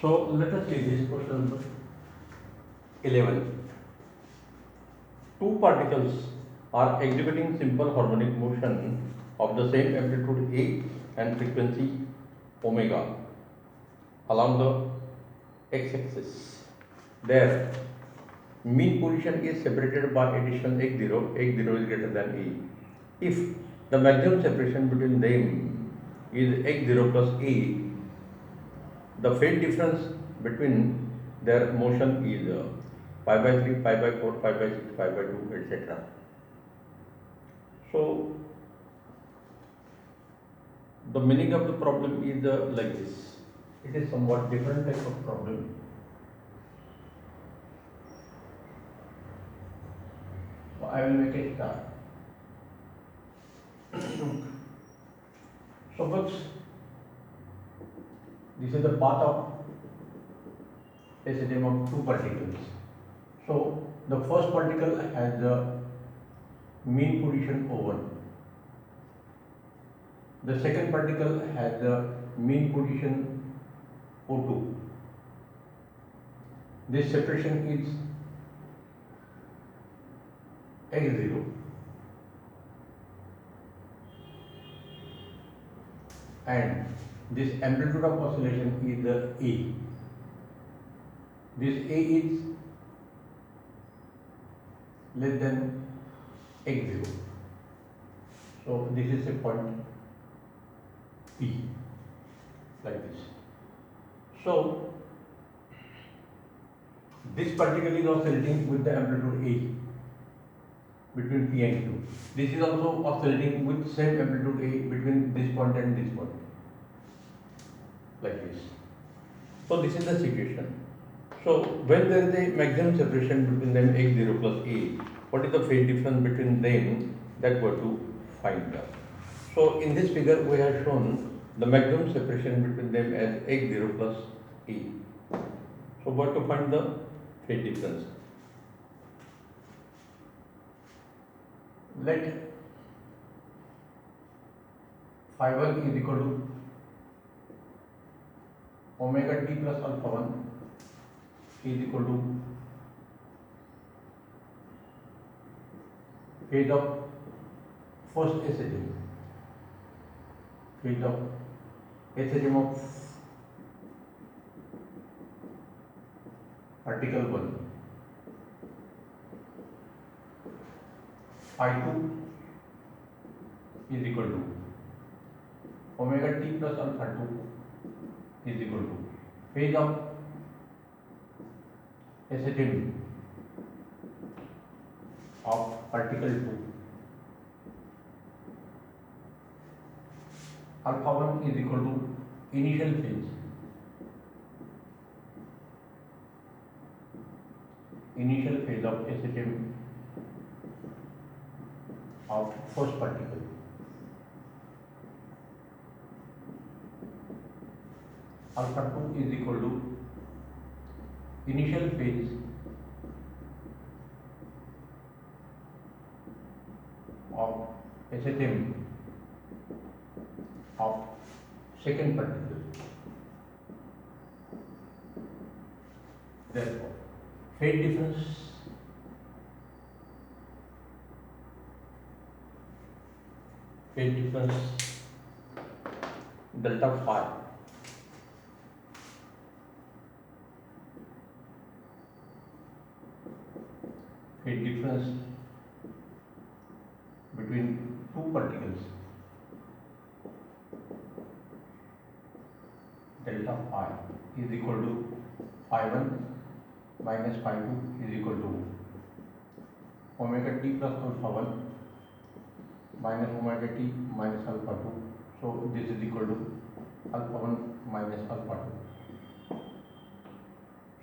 So let us take this question number 11. Two particles are executing simple harmonic motion of the same amplitude A and frequency omega along the x-axis. Their mean position is separated by addition x0. X0 is greater than A. If the maximum separation between them is x0 plus A, the phase difference between their motion is pi by 3, pi by 4, pi by 6, pi by 2, etc. So, the meaning of the problem is like this. It is somewhat different type of problem. So, I will make a start. Suppose this is the path of a system of two particles. So, the first particle has the mean position O1. The second particle has the mean position O2. This separation is x0. And this amplitude of oscillation is the A. This A is less than x0. So this is a point P, like this. So this particle is oscillating with the amplitude A between P and Q. This is also oscillating with same amplitude A between this point and this point, like this. So this is the situation. So when there is a maximum separation between them x0 plus A, what is the phase difference between them that we have to find out. So in this figure we have shown the maximum separation between them as x0 plus A. So we have to find the phase difference. Let phi 1 is equal to omega t plus alpha 1 is equal to phase of first SHM, phase of SHM of particle 1. Phi 2 is equal to omega t plus alpha 2 is equal to phase of SHM of particle 2. Alpha 1 is equal to initial phase. Initial phase of SHM of first particle. Alpha 2 is equal to initial phase of SHM of second particle. Therefore, phase difference delta phi phase difference between two particles delta phi is equal to phi 1 minus phi 2 is equal to omega t plus alpha 1 minus omega t minus alpha 2. So this is equal to alpha 1 minus alpha 2.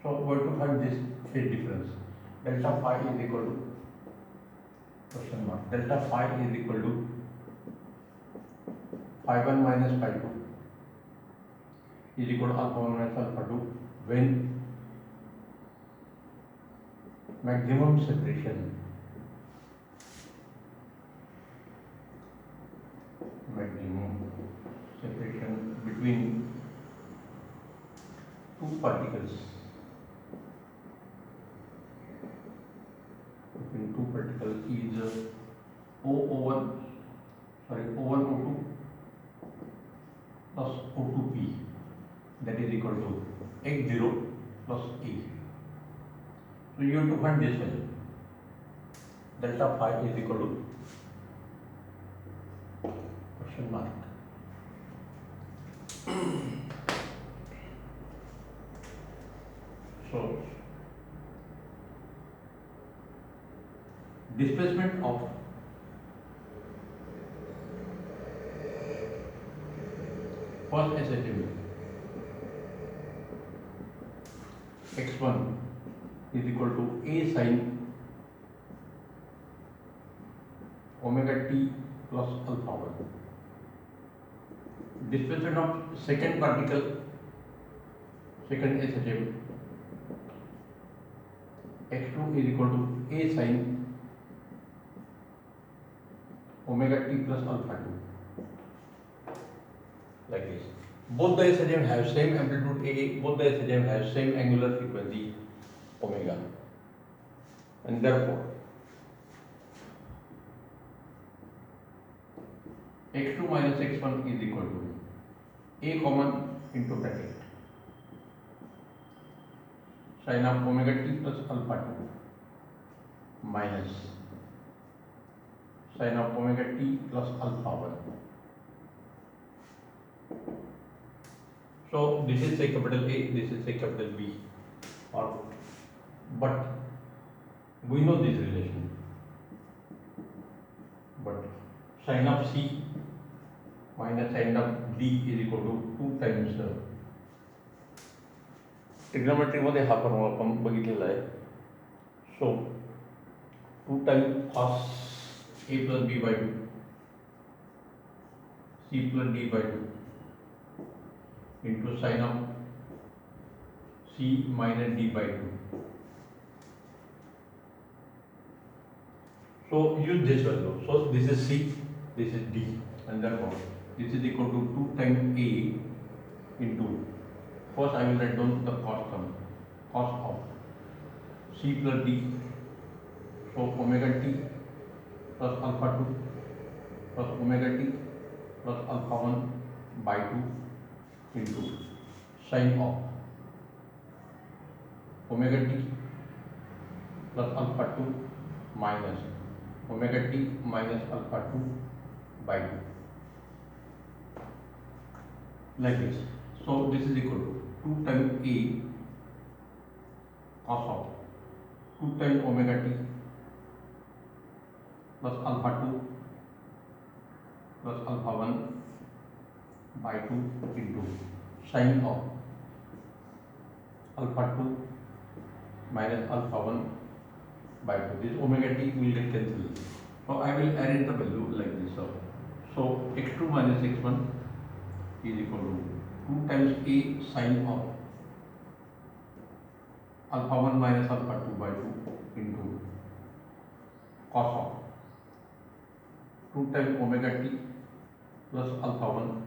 So we have to find this phase difference. Delta phi is equal to question mark. Delta phi is equal to phi 1 minus phi 2 is equal to alpha 1 minus alpha 2 when maximum separation between two two particles, between two particles is O1, O1 O2 plus O2P, that is equal to X0 plus E. So you have to find this value. Delta phi is equal to question mark. So displacement of first S attribute x1 is equal to A sin omega t plus alpha 1. Displacement of second particle, second S attribute x2 is equal to A sin omega t plus alpha 2, like this. Both the S attributes have same amplitude A, both the S attributes have same angular frequency omega, and therefore x2 minus x1 is equal to A common into bracket sin of omega t plus alpha 2 minus sin of omega t plus alpha 1. So this is say capital A, this is say capital B, or but we know this relation. But sin of C minus sin of D is equal to 2 times trigonometry मध्ये हा formula आपण बघितलेला आहे. सो 2 times cos A plus B by 2 C plus D by 2 into sin of C minus D by 2. So use this value. So this is C, this is D, and therefore this is equal to 2 times A into, first I will write down the cos term, cos of C plus D, so omega t plus alpha 2 plus omega t plus alpha 1 by 2 into sin of omega t plus alpha 2 minus omega t minus alpha 2 by 2, like this. So this is equal to 2 times A cos of 2 times omega t plus alpha 2 plus alpha 1 by 2 into sin of alpha 2 minus alpha 1 by 2. This omega t will get cancelled. So I will arrange the value like this. So x2 minus x1 is equal to 2 times A sin of alpha 1 minus alpha 2 by 2 into cos of 2 times omega t plus alpha 1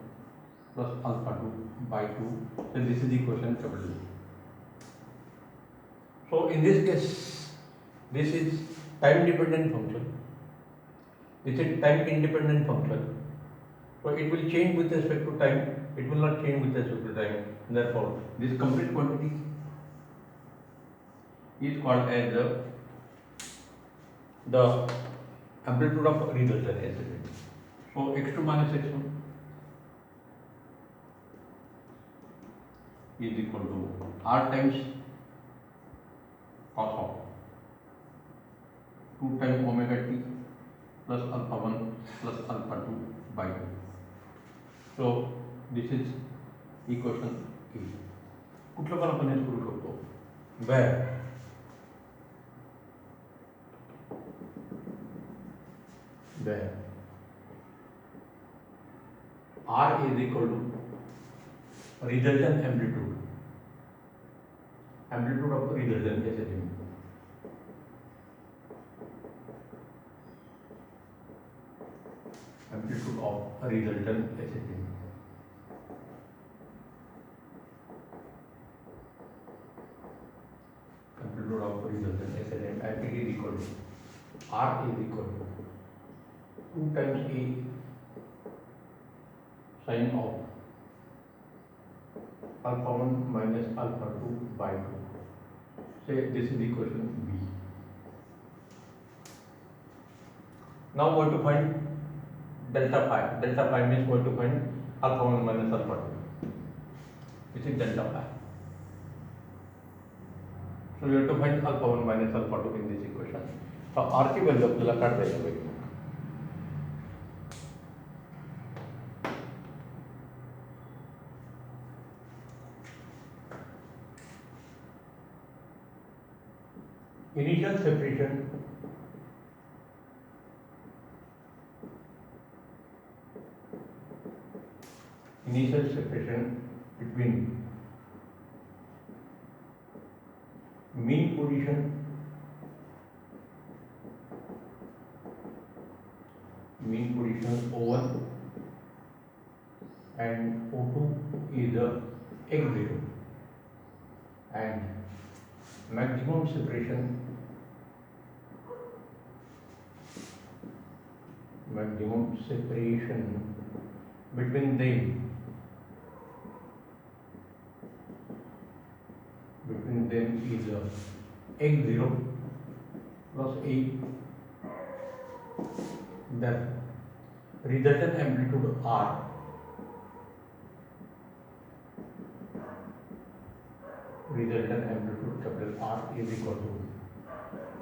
plus alpha 2 by 2. So this is the equation capital A. So in this case, this is time dependent function, this is time independent function. So it will change with respect to time, it will not change with respect to time. Therefore this complete quantity is called as the amplitude of resultant S attribute. So x2 minus x1 is equal to R times cos of 2 times omega t plus alpha 1 plus alpha 2 by 2. So this is equation A. कुठलं पण आपण हे करू शकतो. Where R is equal to resultant amplitude of resultant S attribute. Amplitude of resultant S attribute. is equal to R is equal to 2 times A sine of alpha 1 minus alpha 2 by 2. Say this is equation B. Now we are to find delta phi. Delta phi means we are to find alpha 1 minus alpha 2. This is delta phi. So you have to find alpha 1 minus alpha 2 in this equation. So R की value आपल्याला काढता येईल बघा. Initial separation between mean position O1 and O2 is the x0 and maximum separation between them is x0 plus a. The resultant amplitude R capital R is equal to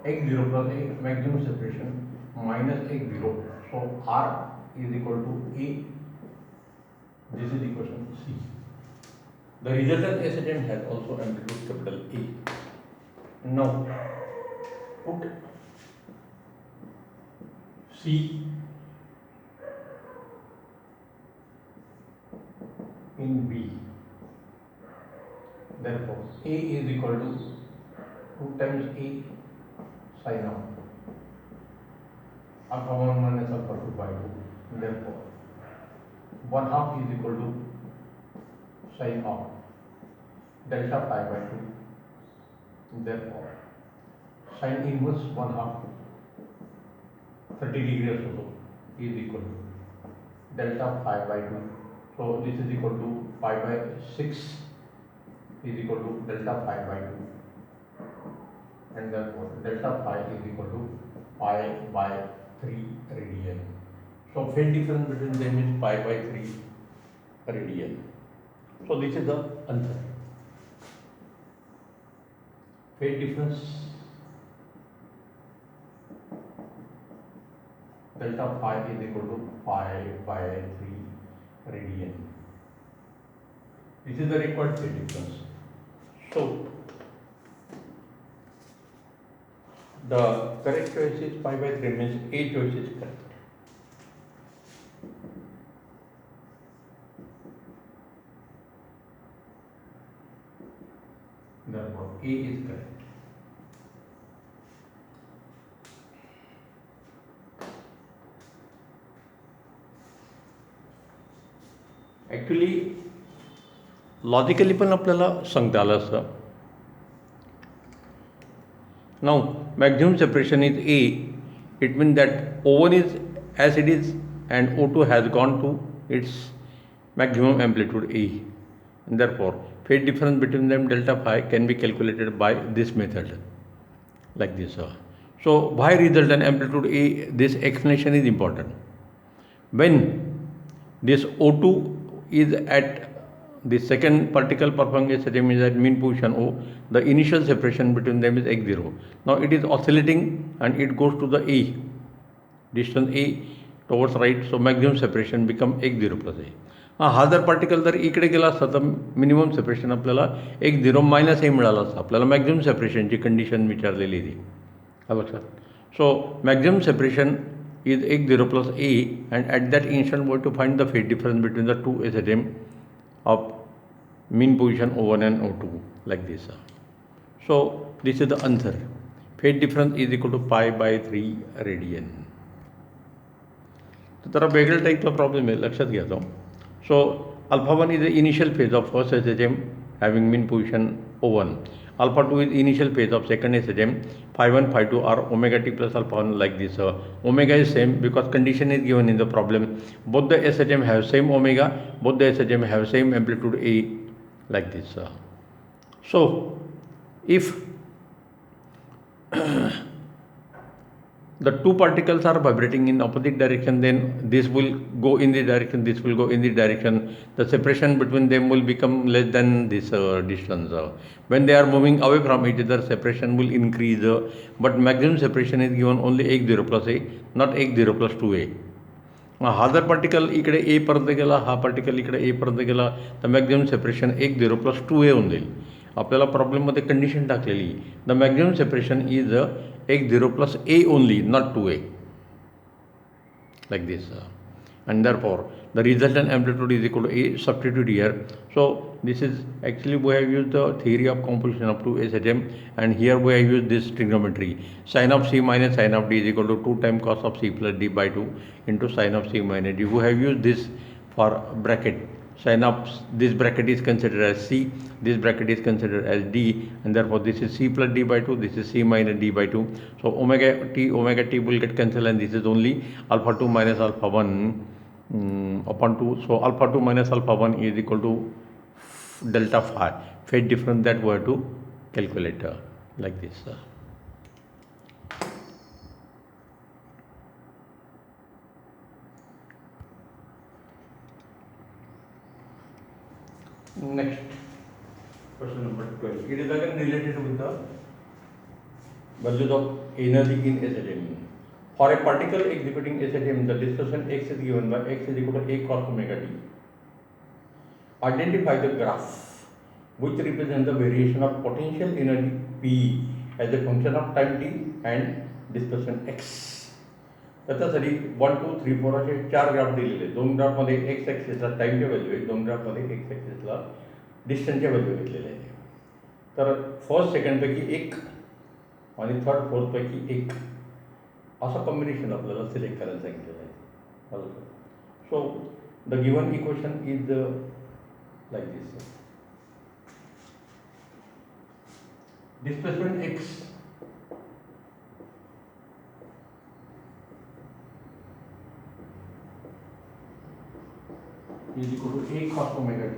x0 plus a maximum separation minus x0. So R is equal to a. This is equation C. The resultant SHM has also amplitude capital A. Now put C in B. Therefore, A is equal to 2 times A sin of alpha 1 minus alpha 2 by 2. Therefore, 1 half is equal to sin of delta pi by 2. Therefore, sin inverse 1 half 30 degrees or so is equal to delta pi by 2. So this is equal to pi by 6 is equal to delta pi by 2, and therefore delta pi is equal to pi by 3 radian. So phase difference between them is pi by 3 radian. So this is the answer. Phase difference delta pi is equal to pi by 3 radian. This is the required phase difference. So the correct choice is pi by 3, means A choice is correct. Therefore, A is correct. Actually, logically पण आपल्याला सांगता आलं असतं. Now, maximum separation is A. It means that O1 is as it is and O2 has gone to its maximum amplitude A. And therefore, phase difference between them delta phi can be calculated by this method, like this. So, why resultant amplitude A? This explanation is important. When this O2 is at the second particle performing SHM is at mean position O, the initial separation between them is x0. Now it is oscillating and it goes to the A, distance A towards right, so maximum separation become x0 plus A. हा जर particle जर इकडे गेला असता तर minimum separation आपल्याला x0 minus A मिळालं असतं. आपल्याला मॅक्झिमम सेपरेशनची कंडिशन विचारलेली ती, लक्षात. So maximum separation is x0 plus A, and at that instant we have to find the phase difference between the two SHM of mean position O1 and O2, like this. So this is the answer. Phase difference is equal to pi by 3 radian. तो जरा वेगळ्या टाईपचा problem आहे, लक्षात घ्या तो. So alpha 1 is the initial phase of first SHM having mean position O1. Alpha 2 is initial phase of second SHM phi 1, phi 2 are omega t plus alpha 1 like this. Omega is same because condition is given in the problem. Both the SHM have same omega, both the SHM have same amplitude A like this. So if the two particles are vibrating in opposite direction, then this will go in the direction, this will go in the direction. The separation between them will become less than this distance. When they are moving away from each other, separation will increase, but maximum separation is given only x0 plus a, not x0 plus 2a. हा जर particle इकडे ए पर्यंत गेला, हा particle इकडे ए पर्यंत गेला, तर maximum separation x0 plus 2a होऊन जाईल. आपल्याला प्रॉब्लेममध्ये कंडिशन टाकलेली, the maximum separation is x0 plus a only, not 2a, like this. And therefore the resultant amplitude is equal to a. Substitute here. So this is actually we have used the theory of composition up to SHM, and here we have used this trigonometry. Sin of c minus sin of d is equal to 2 times cos of c plus d by 2 into sin of c minus d. We have used this for bracket. Sin of this bracket is considered as c, this bracket is considered as d, and therefore this is c plus d by 2, this is c minus d by 2. So omega t will get cancelled, and this is only alpha 2 minus alpha 1 upon 2. So alpha 2 minus alpha 1 is equal to delta phi, phase difference that we have to calculate like this. Next, question number 12. It is again related with the values of energy in SHM. For a particle exhibiting SHM, the displacement x is given by x is equal to a cos omega t. Identify the graph which represents the variation of potential energy P as a function of time t and displacement x. त्याच्यासाठी 1, 2, 3, 4 असे 4 graph दिलेले. 2 ग्राफमध्ये x ॲक्सिसला टाईमच्या value आहे, 2 ग्राफमध्ये x ॲक्सिसला डिस्टन्सच्या value घेतलेल्या आहे. तर first सेकंडपैकी एक आणि थर्ड फोर्थपैकी एक असं कॉम्बिनेशन आपल्याला सिलेक्ट करायला सांगितलेलं आहे. So the given equation is like this. Displacement x is equal to a cos omega t.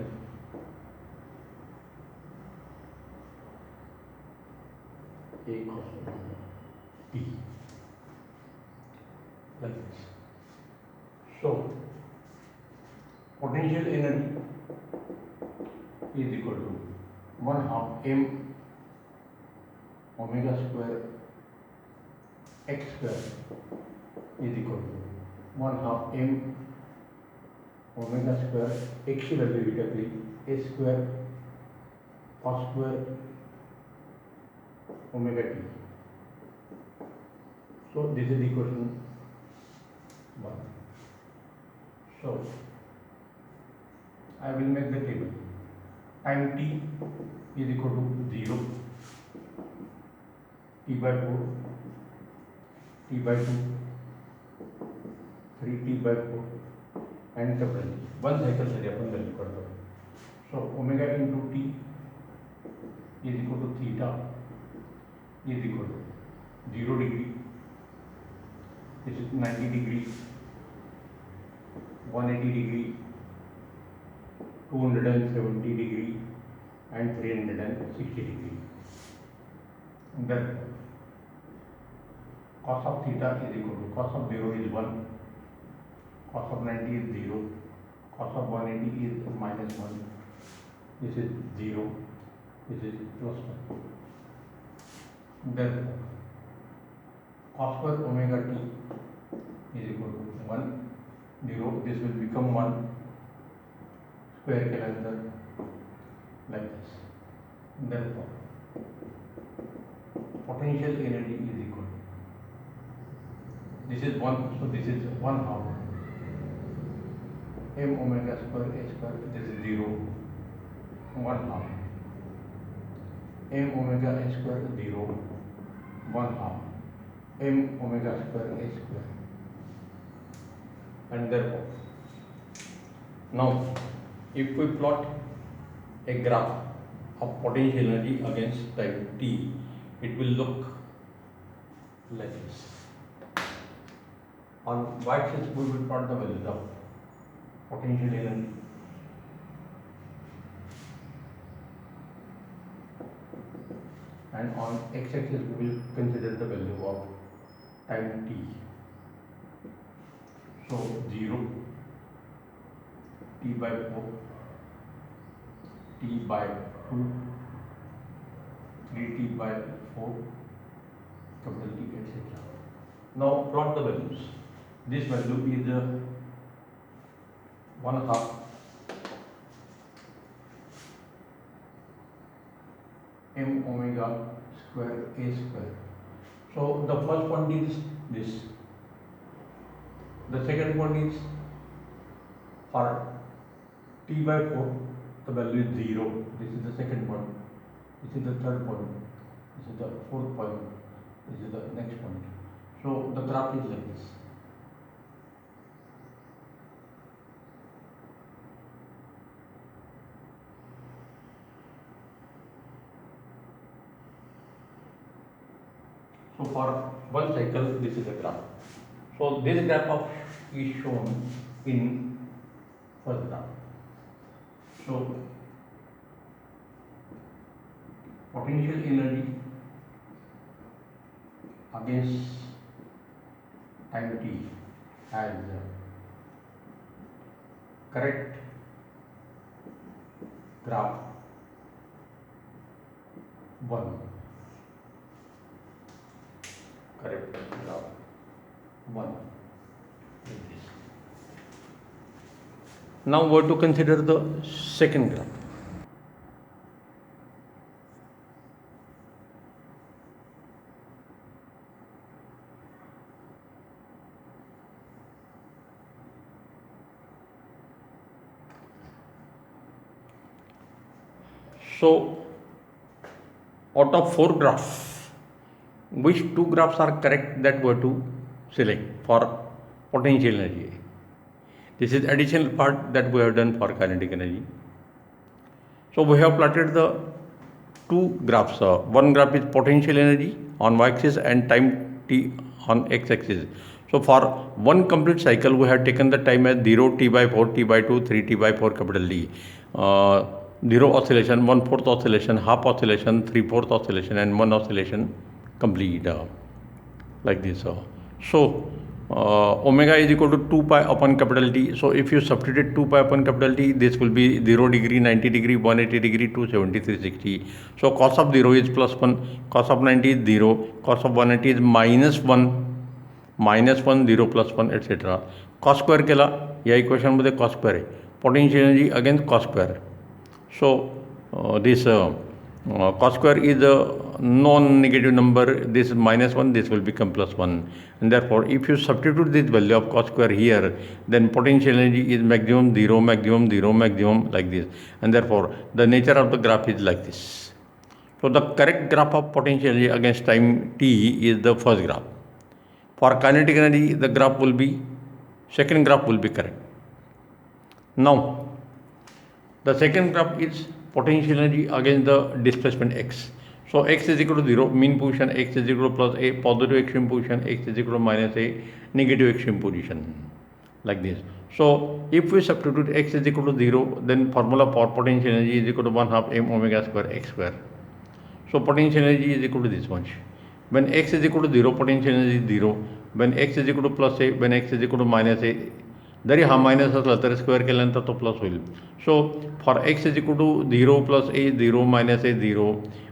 A cos omega t. Like this. So, potential energy is equal to 1 half m omega square x square is equal to 1 half m omega square x की value इटाकली a square cos square omega t. So this is equation 1. So I will make the table. Time t is equal to 0, t by 4, t by 2, 3t by 4 and capital T. 1 cycle साठी आपण value काढतो. So omega into t is equal to theta is equal to 0 degree, this is 90 degree, 180 degree, 270 degree and 360 degree. Then cos of theta is equal to cos of 0 is 1, cos of 90 is 0, cos of 180 is minus 1, this is 0, this is plus 1. Then cos square omega t is equal to 1, 0, this will become 1, square के अंदर like this. Therefore potential energy is equal to, this is 1, so this is 1 half m omega square a square, this is 0, 1 half m omega a square 0, 1 half m omega square a square. And therefore now if we plot a graph of potential energy against time t, it will look like this. On y-axis we will plot the values of potential energy, and on x-axis we will consider the value of time t. So 0, t by 4, t by 2, 3t by 4, capital T, etc. Now plot the values. This value is 1/2 m omega square a square. So the first point is this. The second point is for t by 4, the value is 0. This is the second point. This is the third point. This is the fourth point. This is the next point. So the graph is like this. So for one cycle, this is a graph. So this graph is shown in first graph. So potential energy against time t as correct graph 1. Correct graph 1 like this. Now we have to consider the second graph. So out of 4 graphs, which 2 graphs are correct, that we have to select for potential energy. This is additional part that we have done for kinetic energy. So we have plotted the 2 graphs. One graph is potential energy on y-axis and time t on x-axis. So for one complete cycle, we have taken the time as 0, t by 4, t by 2, 3t by 4, capital D. 0 oscillation, 1/4 oscillation, half oscillation, 3/4 oscillation, and 1 oscillation complete like this. So omega is equal to 2 pi upon capital T. So if you substitute 2 pi upon capital T, this will be 0 degree, 90 degree, 180 degree, 270, 360. So cos of 0 is +1, cos of 90 is 0, cos of 180 is -1, 0 +1, etc. cos square केला, या equation मध्ये cos square आहे. Potential energy against cos square. So this cos square is a non-negative number. This is -1, this will become +1, and therefore if you substitute this value of cos square here, then potential energy is maximum 0, maximum 0, maximum, like this, and therefore the nature of the graph is like this. So the correct graph of potential energy against time t is the first graph. For kinetic energy, the graph will be, second graph will be correct. Now the second graph is potential energy against the displacement x. So x is equal to 0, mean position, x is equal to plus a, positive extreme position, x is equal to minus a, negative extreme position, like this. So if we substitute x is equal to 0, then formula for potential energy is equal to 1/2 m omega square x square. So potential energy is equal to this much. When x is equal to 0, potential energy is 0. When x is equal to plus a, when x is equal to minus a, जरी हा minus असला तरी square केल्यानंतर तो plus होईल. So for x is equal to 0 + a 0 - a 0,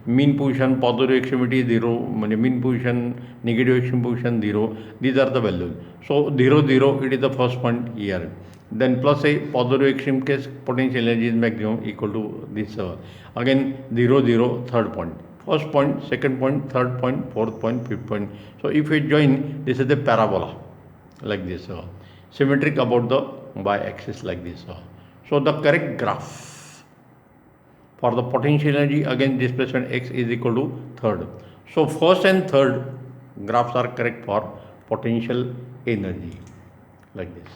mean position, positive extremity 0, म्हणजे mean position, negative extreme position 0. These are the values. So 0 0 it is the first point here. Then plus a, positive extreme case, potential energy is maximum equal to this. Again 0 0, third point. First point, second point, third point, fourth point, fifth point. So if we join, this is the parabola like this. Symmetric about the y-axis like this. So the correct graph for the potential energy against displacement x is equal to third. So first and third graphs are correct for potential energy like this.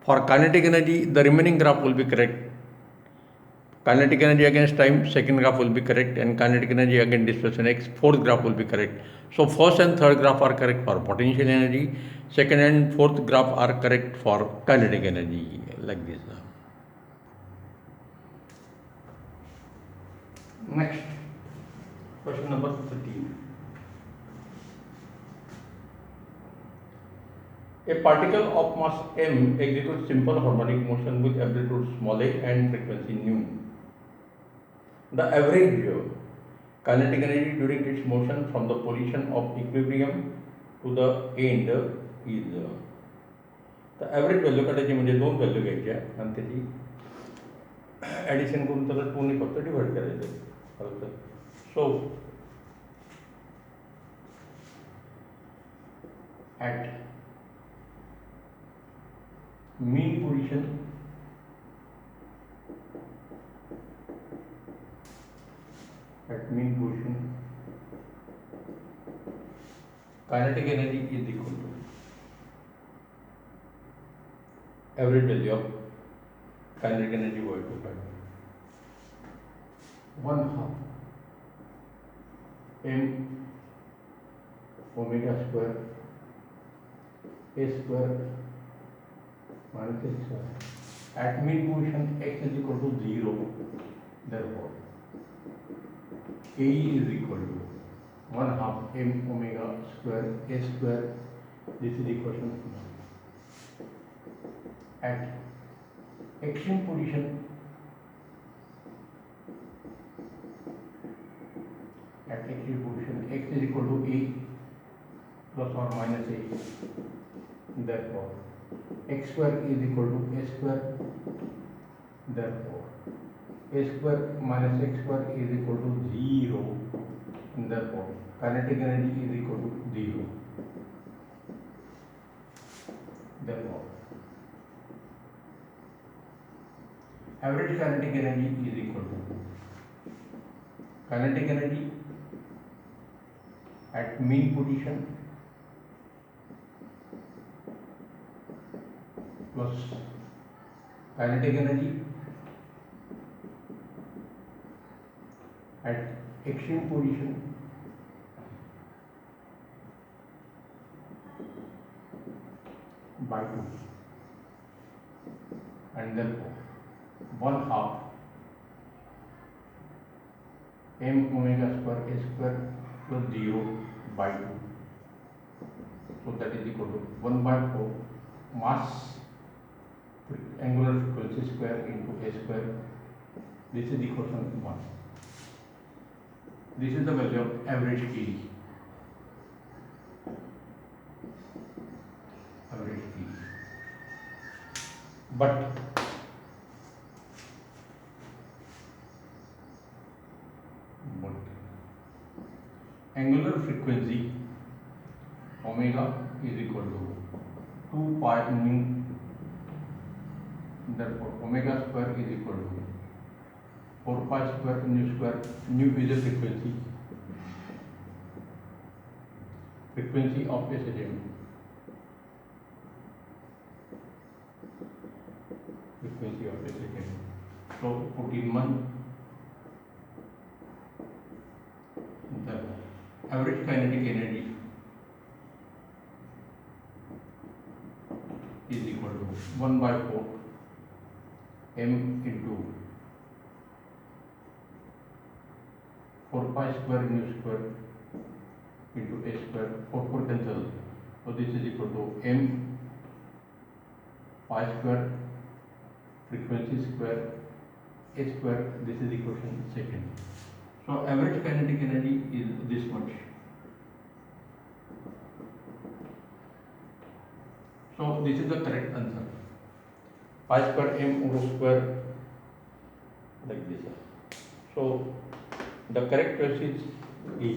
For kinetic energy, the remaining graph will be correct kinetic energy against time, second graph will be correct, and kinetic energy against displacement x, fourth graph will be correct. So first and third graph are correct for potential energy, second and fourth graph are correct for kinetic energy, like this. Next, question number 13. A particle of mass m executes simple harmonic motion with amplitude small a and frequency nu. The average kinetic energy during its motion from the position of equilibrium to the end is the average value काढायची म्हणजे दोन value घ्यायच्या आणि त्याची addition करून त्याला 2 ने फक्त डिवाइड करायचं. सो at mean position kinetic energy is equal to average value of kinetic energy by 1/2 m omega square a square minus a square. At mean position x is equal to 0, therefore a is equal to 1/2 m omega square a square. This is equation 1. At extreme position x is equal to a plus or minus a, therefore x square is equal to a square, therefore a square minus x square is equal to 0, therefore kinetic energy is equal to 0. Therefore average kinetic energy is equal to kinetic energy at mean position plus kinetic energy at extreme position by 2, and therefore 1/2 m omega square a square plus 0 by 2. So that is equal to 1/4 mass angular frequency square into a square. This is equation 1. This is the value of average K. But angular frequency omega is equal to 2 pi nu, therefore omega square is equal to 4 pi square nu square. Nu is a frequency of a system. So put in 1. The average kinetic energy is equal to 1/4 m into 4 pi square nu square into a square. 4 cancel, so this is equal to m pi square frequency square a square. This is equation 2. So average kinetic energy is this much. So this is the correct answer. Pi square m rho square, like this. So the correct choice is A.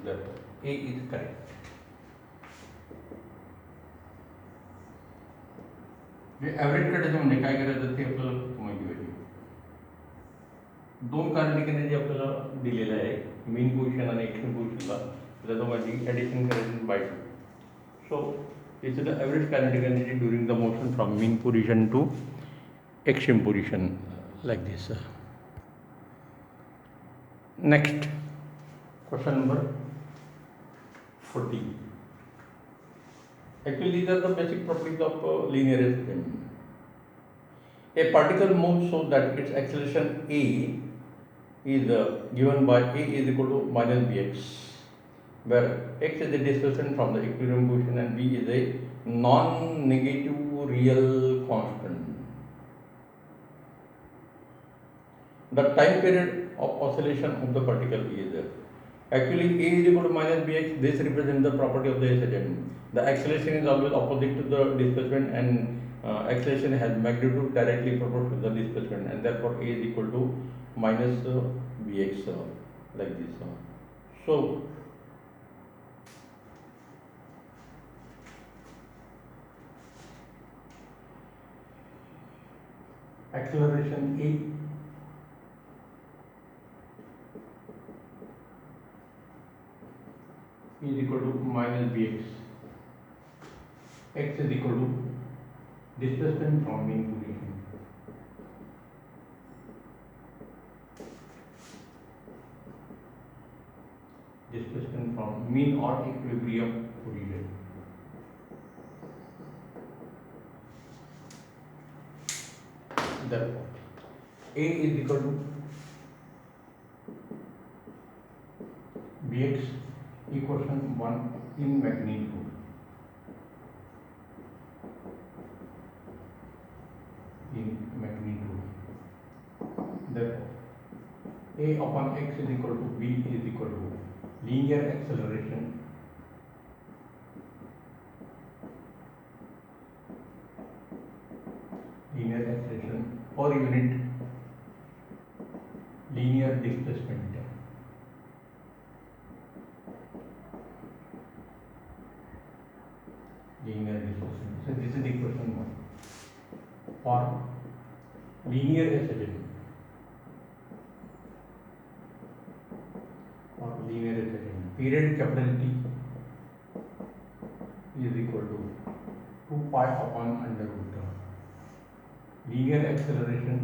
Therefore A is correct. Average काढायचं म्हणजे काय करायचं ते आपल्याला माहिती पाहिजे. 2 kinetic energy आपल्याला दिलेलं आहे मेन पोझिशन आणि एक्स्ट्रीम पोझिशनला, त्याचं माझी ॲडिशन करायची by 2. So this is the average kinetic energy during the motion from mean position to extreme position. like this. Next, question number 40. Actually, these are the basic properties of linear system. A particle moves so that its acceleration a is given by a is equal to minus bx, where x is the displacement from the equilibrium position and b is a non-negative real constant. The time period of oscillation of the particle is actually a is equal to minus bx. This represents the property of the system. The acceleration is always opposite to the displacement, and acceleration has magnitude directly proportional to the displacement, and therefore a is equal to minus bx, like this. So acceleration a is equal to minus bx. X is equal to displacement from mean position. Displacement from mean or equilibrium position. Therefore, A is equal to Bx equation 1 in magnitude. Therefore, A upon x is equal to B is equal to linear acceleration per unit linear displacement. So this is equation 1 for linear acceleration. Period capital T is equal to 2 pi upon under root linear acceleration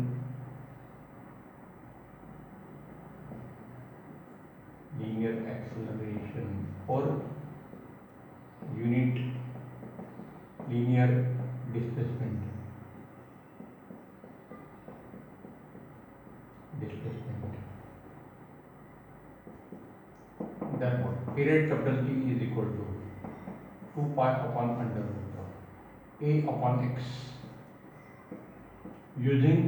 per unit linear displacement. Therefore, period capital T is equal to 2 pi upon under root A upon x. Using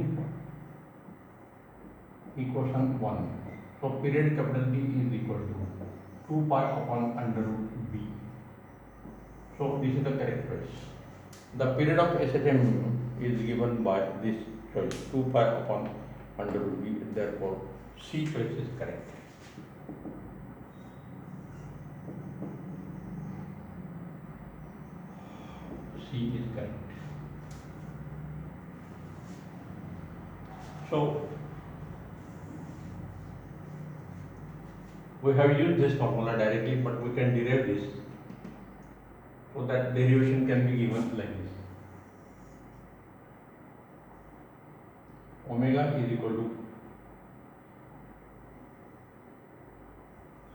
equation 1, so period capital T is equal to 2 pi upon under root B. So this is the correct choice. The period of SHM is given by this choice, 2 pi upon under root B. Therefore, C choice is correct. C is correct. So we have used this formula directly, but we can derive this, so that derivation can be given like this. Omega is equal to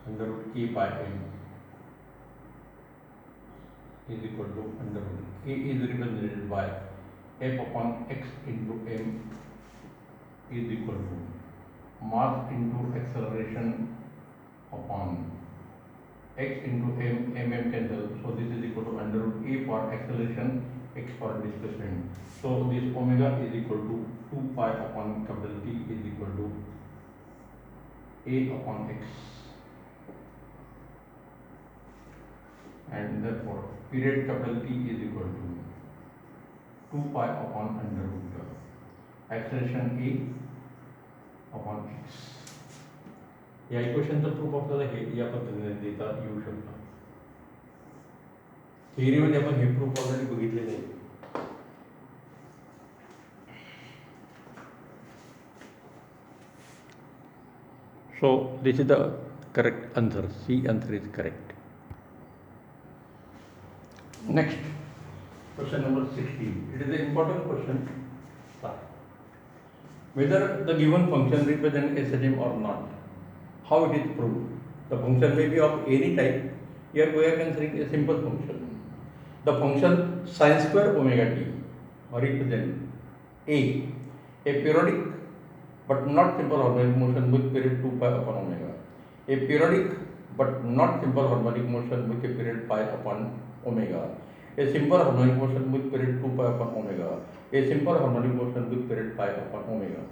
under root A by M is equal to under root A is represented by F upon X into M is equal to mass into acceleration upon X into M, M cancel. So this is equal to under root A for acceleration, X for displacement. So this omega is equal to 2 pi upon capital T is equal to A upon X. And therefore, period capital T is equal to 2 pi upon under root acceleration A upon X. या इक्वेशनचा proof आपल्याला हे या पद्धतीने देता येऊ शकतो. थिअरीमध्ये आपण हे proof already बघितलेले आहे. So this is the correct answer. C answer is correct. Next, question number 16. It is an important question. whether the given function represents SHM or not. How it is proved? The function may be of any type. Here we are considering a simple function. The function sin square omega t represents a periodic but not simple harmonic motion with period 2 pi upon omega. A periodic but not simple harmonic motion with a period pi upon omega. A simple harmonic motion with period 2 pi upon omega. A simple harmonic motion with period pi upon omega.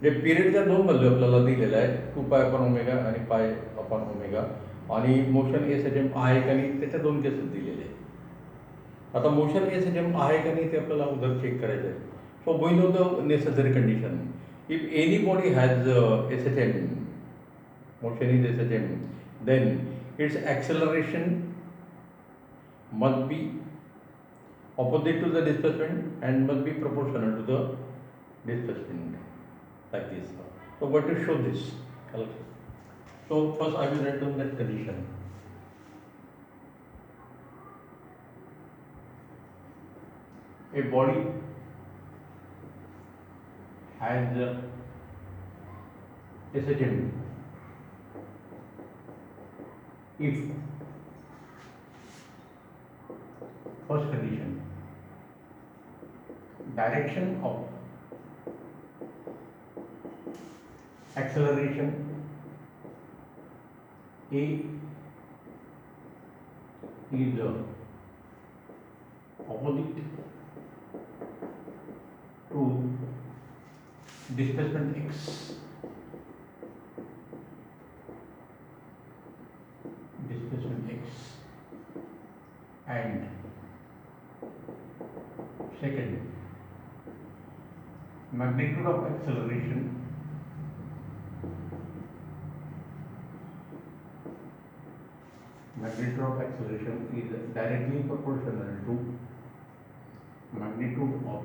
जे पिरियडच्या दोन value आपल्याला दिलेल्या आहेत 2 pi upon omega आणि pi upon omega आणि motion S H M आहे का नाही त्याच्या दोन केसेस दिलेले आहेत. आता मोशन एस एच एम आहे का नाही ते आपल्याला उधर चेक करायचं आहे. So we know the necessary condition. If anybody has S H M, motion is S H M, then its acceleration must be opposite to the displacement and must be proportional to the displacement. Like this. So what to show this? So first I will write down that condition. A body has SHM if first condition, direction of acceleration A is opposite to displacement x. Displacement x. And second, magnitude of acceleration is directly proportional to magnitude of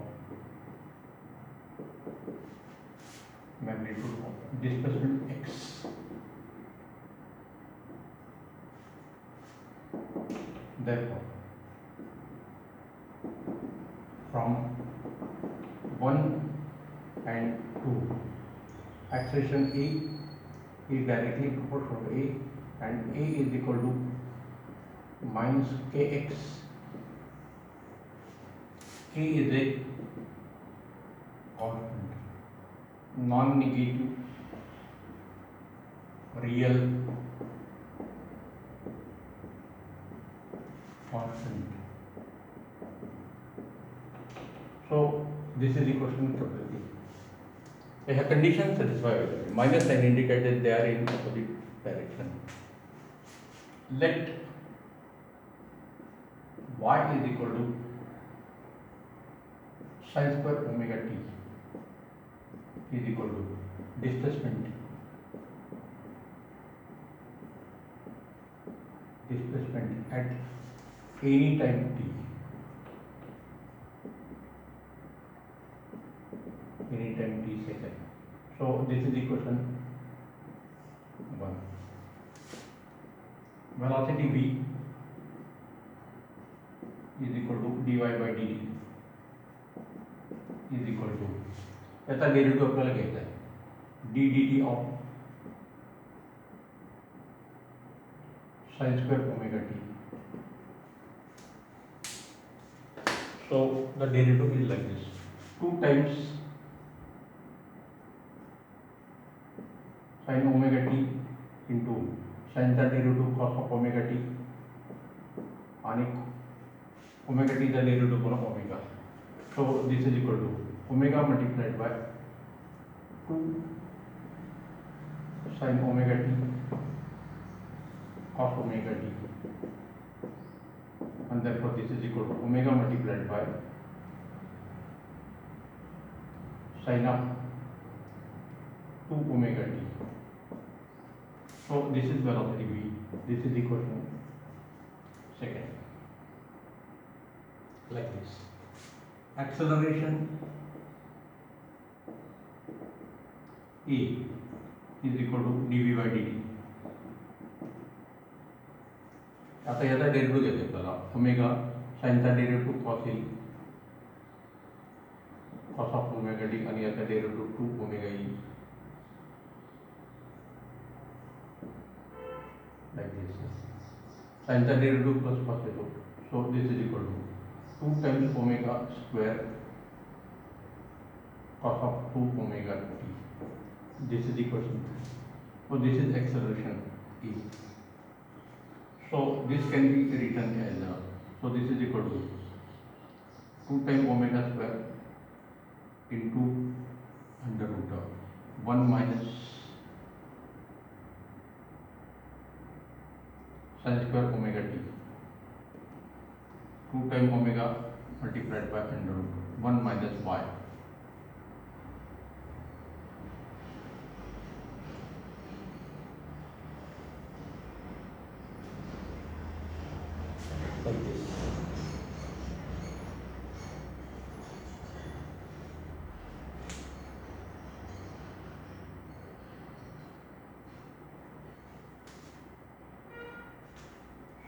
displacement x. Therefore, from 1 and 2, acceleration A is directly proportional to A, and A is equal to minus kx. K is a constant, non-negative, real constant. So this is the question completely. A condition satisfied. Minus sign indicated they are in opposite direction. Let y is equal to sin square omega t is equal to displacement at any time t. Any time t second. So this is equation 1. Velocity v is equal to dy by dt is equal to याचा derivative आपल्याला घ्यायचा आहे d dt of sin square omega t. So the derivative is like this: 2 times sin omega t into sin चा derivative cos of omega t आणि omega t चा derivative पण omega. So this is equal to omega multiplied by 2 sin omega t cos omega t, and therefore this is equal to omega multiplied by sin of 2 omega t. So this is velocity v. This is equation second. Like this. Acceleration A is equal to dv by dt. आता याचा derivative घ्यायचा आपल्याला omega साइनचा derivative cos येईल cos of omega t आणि याचा derivative 2 omega e like this. साइनचा derivative plus cos येतो. So this is equal to 2 times omega square cos of 2 omega t. This is equation 3. So this is acceleration e. So this can be written as so this is equal to 2 times omega square into under root of 1 minus sin square omega t. 2 times omega multiplied by under root 1 minus y. Like this.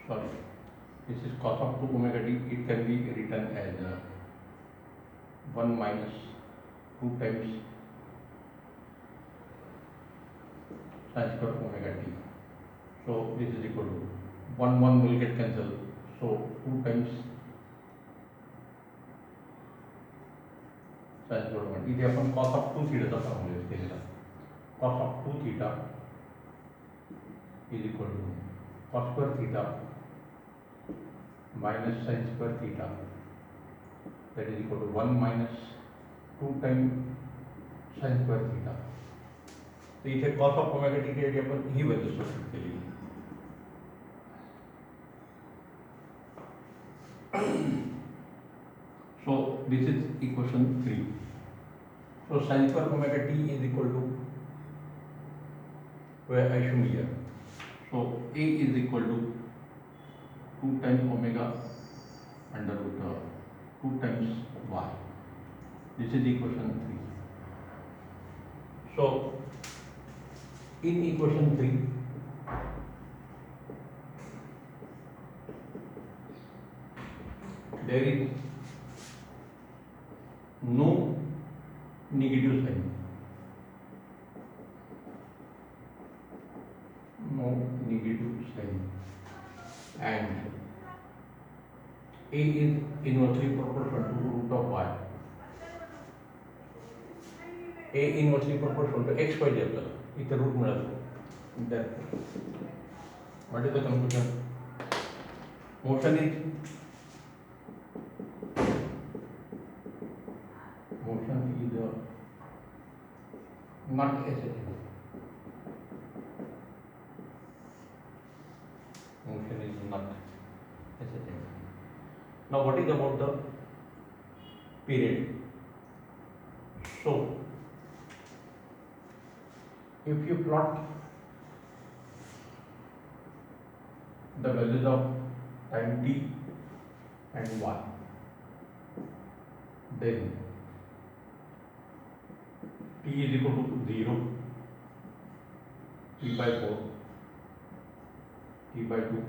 Sorry, this is cos of 2 omega t. It can be written as 1 minus 2 times sin square omega t. So this is equal to 1 will get cancelled. So 2 times sin square omega t. इथे आपण cos of 2 theta चा formula use केलेला. cos of 2 theta is equal to cos square theta minus sin square theta, that is equal to 1 minus 2 times sin square theta. तो इथे cos of omega t ची आपण ही value substitute केली. So this is equation 3. So sin square omega t is equal to, where I show here. So a is equal to 2 times omega under root of 2 times y. This is equation 3. So in equation 3, there is no negative sign. No negative sign. And a is inversely proportional to root of y. a inversely proportional to x पाहिजे आपल्याला. इथे root मिळालं. What is the conclusion? Motion is not ascending. Motion is not ascending. Now what is about the period? So if you plot the values of time t and y, then t is equal to 0, t by 4, t by 2,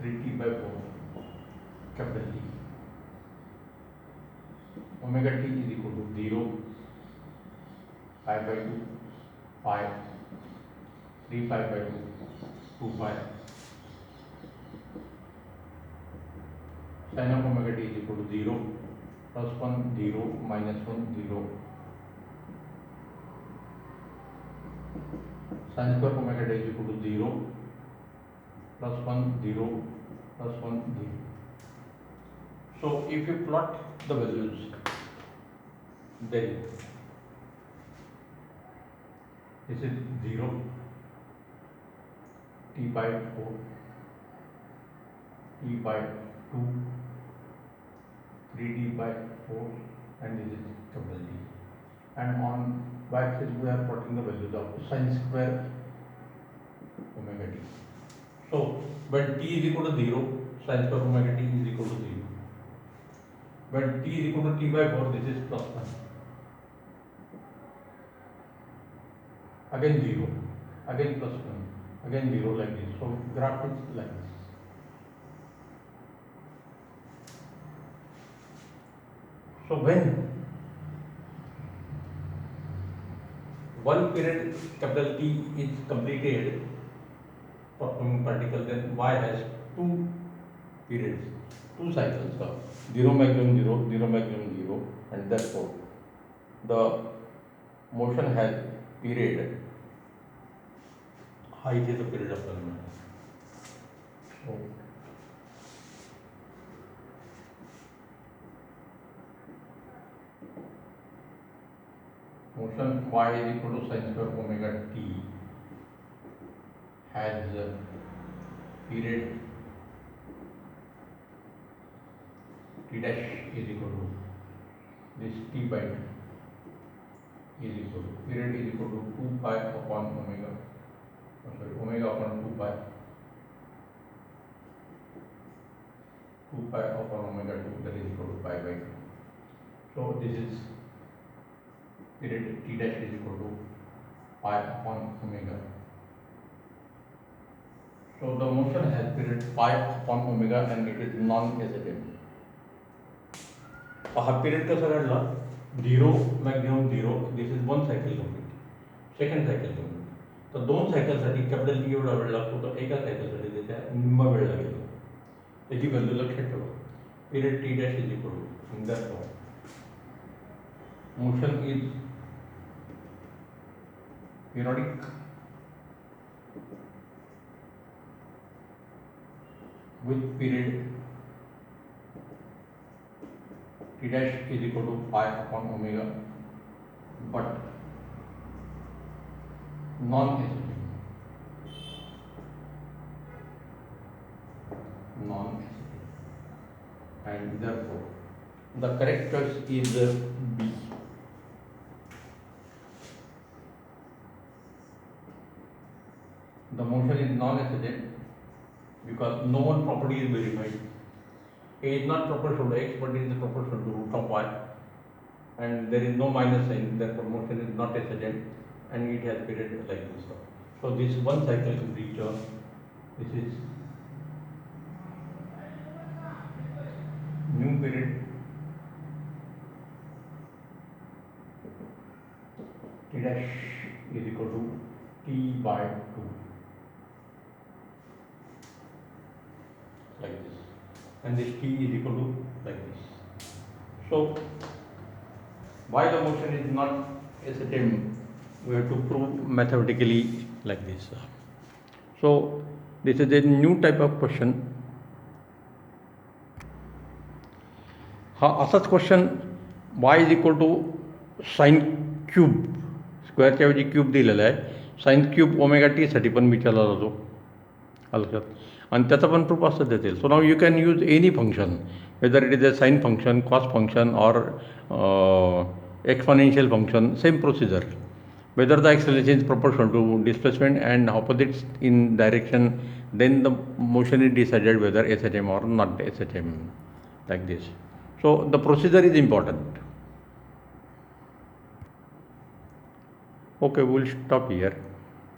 3t by 4, capital T. Omega t is equal to 0, pi by 2, pi, 3 pi by 2, 2 pi. Sin of omega t is equal to 0, plus 1, 0, minus 1, 0. Sin square omega t is equal to 0, plus 1, 0, plus 1, 0. So if you plot the values, then this is 0, t by 4, t by 2, 3t by 4, and this is capital T. And on y-axis we are plotting the values of sin square omega t. So when t is equal to 0, sin square omega t is equal to 0. When t is equal to t by 4, this is plus 1. Again 0, again plus 1, again 0, like this. So graph is like this. So when one period capital T is completed for moving particle, then Y has two periods, two cycles of 0 maximum 0, 0 maximum 0, and therefore the motion has period I is the period of turn. So motion Y is equal to sin square omega t has period t dash is equal to this t by is equal to period is equal to 2 pi upon omega, omega upon 2 pi upon omega 2, that is equal to pi by 2. So this is period t dash is equal to pi upon omega. So the motion has period pi upon omega and it is non-hesitant. हा period कसा काढला 0 maximum 0, this is one cycle complete, second cycle complete. तर दोन सायकलसाठी capital T एवढा वेळ लागतो, तर एका सायकलसाठी त्याच्या निम्मा वेळ लागेल. त्याची व्हॅल्यू लक्षात ठेवा. Period T dash is equal to that motion is periodic with period t dash is equal to pi upon omega, but non-hesitant. And therefore the correct choice is B. The motion is non-hesitant because no one property is verified. A is not proportional to x, but it is proportional to root of y, and there is no minus sign, therefore motion is not hesitant, and it has period like this. So this one cycle complete term, this is new period t dash is equal to t by 2, like this, and this t is equal to like this. So why the motion is not hesitant, we have to prove mathematically like this. So this is a new type of question. हा असाच question y is equal to sine cube, स्क्वेअरच्या ऐवजी cube दिलेला आहे, sine cube omega T साठी पण विचारला जातो लक्षात, आणि त्याचा पण प्रूफ असं देतील. So now you can use any function, whether it is a sine function, cos function or exponential function, same procedure. Whether the acceleration is proportional to displacement and opposites in direction, then the motion is decided whether SHM or not SHM, like this. So the procedure is important. Okay, we'll stop here.